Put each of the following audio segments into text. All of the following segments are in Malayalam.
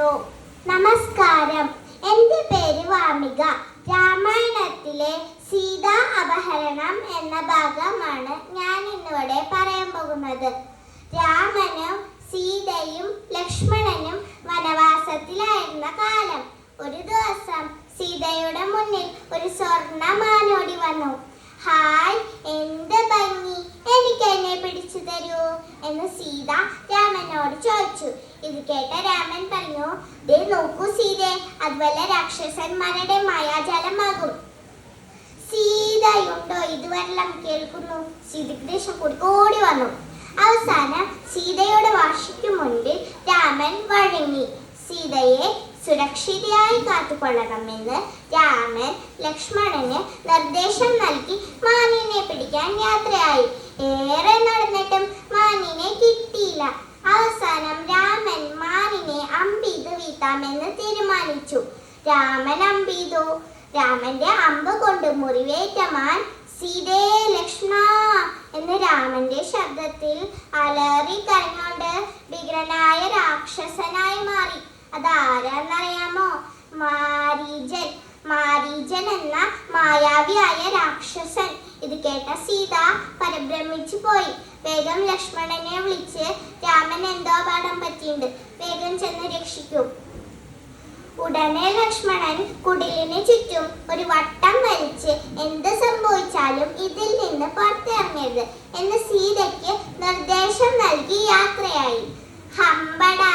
തരൂ. നമസ്കാരം. എൻ്റെ പേര് വാമിക. രാമായണത്തിലെ സീതാ അപഹരണം എന്ന ഭാഗമാണ് ഞാൻ ഇന്നിവിടെ പറയാൻ പോകുന്നത്. രാമനും സീതയും ലക്ഷ്മണനും വനവാസത്തിലായിരുന്ന കാലം. ഒരു ദിവസം സീതയുടെ മുന്നിൽ ഒരു സ്വർണ്ണ മാനോടി വന്നു. ഹായ്, എന്ത് ഭംഗി, എനിക്ക് എന്നെ പിടിച്ചു തരൂ എന്ന് സീത രാമനോട് ചോദിച്ചു. ഇത് കേട്ട രാമൻ പറഞ്ഞു, ദേ നോക്കൂ സീതേ, അത് വല്ല രാക്ഷസന്മാരുടെ മായാജാലമാകും. സീതയുണ്ടോ ഇതുവരെല്ലാം കേൾക്കുന്നു? സീതയ്ക്ക് ദേഷ്യം കൂടി ഓടി വന്നു. അവസാനം സീതയുടെ വാശിക്കു മുൻപിൽ രാമൻ വഴങ്ങി. സീതയെ സുരക്ഷിതയായി കാത്തുകൊള്ളണമെന്ന് രാമൻ ലക്ഷ്മണന് നിർദ്ദേശം നൽകി മാനിനെ പിടിക്കാൻ യാത്രയായി. ഏറെ നടന്നിട്ടും മാനിനെ കിട്ടിയില്ല. അവസാനം രാമൻ മാനിനെ അമ്പെയ്ത് വീഴ്ത്താമെന്ന് തീരുമാനിച്ചു. രാമൻ അമ്പെയ്തു. രാമന്റെ അമ്പ് കൊണ്ട് മുറിവേറ്റ മാൻ സീതേ ലക്ഷ്മണ എന്ന് രാമന്റെ ശബ്ദത്തിൽ അലറി കരഞ്ഞുകൊണ്ട് ഭീകരനായ രാക്ഷസനായി മാറി. അതാരാന്നറിയാമോ? മാരീചൻ. മാരീചൻ എന്ന മായാവിയായ രാക്ഷസൻ. ഇത് കേട്ട സീത പരിഭ്രമിച്ചു പോയി. വേഗം ലക്ഷ്മണനെ വിളിച്ച്, രാമൻ എന്തോ അപകടം പറ്റിയിട്ടുണ്ട്, വേഗം ചെന്ന് രക്ഷിക്കൂ. ഉടനെ ലക്ഷ്മണൻ കുടിലിന് ചുറ്റും ഒരു വട്ടം വലിച്ച് എന്ത് സംഭവിച്ചാലും ഇതിൽ നിന്ന് പുറത്തിറങ്ങരുത് എന്ന് സീതയ്ക്ക് നിർദ്ദേശം നൽകി യാത്രയായി. ഹമ്പടാ,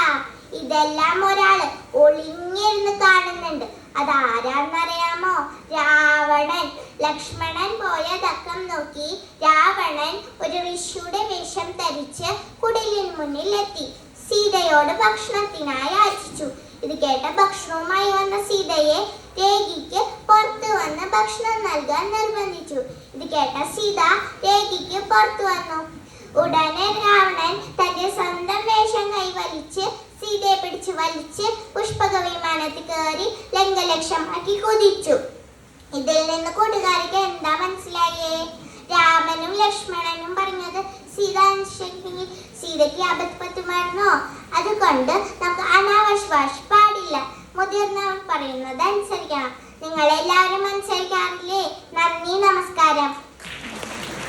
ഇതെല്ലാം ഒരാള് ഒളിഞ്ഞിരുന്ന് കാണുന്നുണ്ട്. അതാരാന്നറിയാമോ? രാവണൻ. ലക്ഷ്മണൻ പോയ തക്കം നോക്കി രാവണൻ ഒരു ഋഷിയുടെ വേഷം ധരിച്ച് കുടിലിന് മുന്നിൽ എത്തി. സീതയോട് ഭക്ഷണത്തിനായി യാചിച്ചു. ഇത് കേട്ട ഭക്ഷണവുമായി വന്ന സീതയെ രേഖിക്ക് പുറത്തു വന്ന് ഭക്ഷണം നൽകാൻ നിർബന്ധിച്ചു. ഇത് കേട്ട സീത രേഖിക്ക് പുറത്തു വന്നു. ഉടനെ രാവണൻ തന്റെ സ്വന്തം വേഷം കൈവലിച്ച് സീതയെ പിടിച്ചു വലിച്ച് പുഷ്പക വിമാനത്തിൽ കയറി ലങ്കലക്ഷ്യമാക്കി കുതിച്ചു. ഇതിൽ നിന്ന് കൂട്ടുകാർക്ക് എന്താ മനസ്സിലായേ? രാമനും ലക്ഷ്മണനും പറഞ്ഞത് സീത അനുസരിച്ചെങ്കിൽ സീതയ്ക്ക് ആപത്ത് പറ്റുമായിരുന്നോ? അതുകൊണ്ട് നമുക്ക് അനാവശ്വാസം പാടില്ല. മുതിർന്നവർ പറയുന്നത് അനുസരിക്കണം. നിങ്ങളെല്ലാവരും അനുസരിക്കാറില്ലേ? നന്ദി, നമസ്കാരം.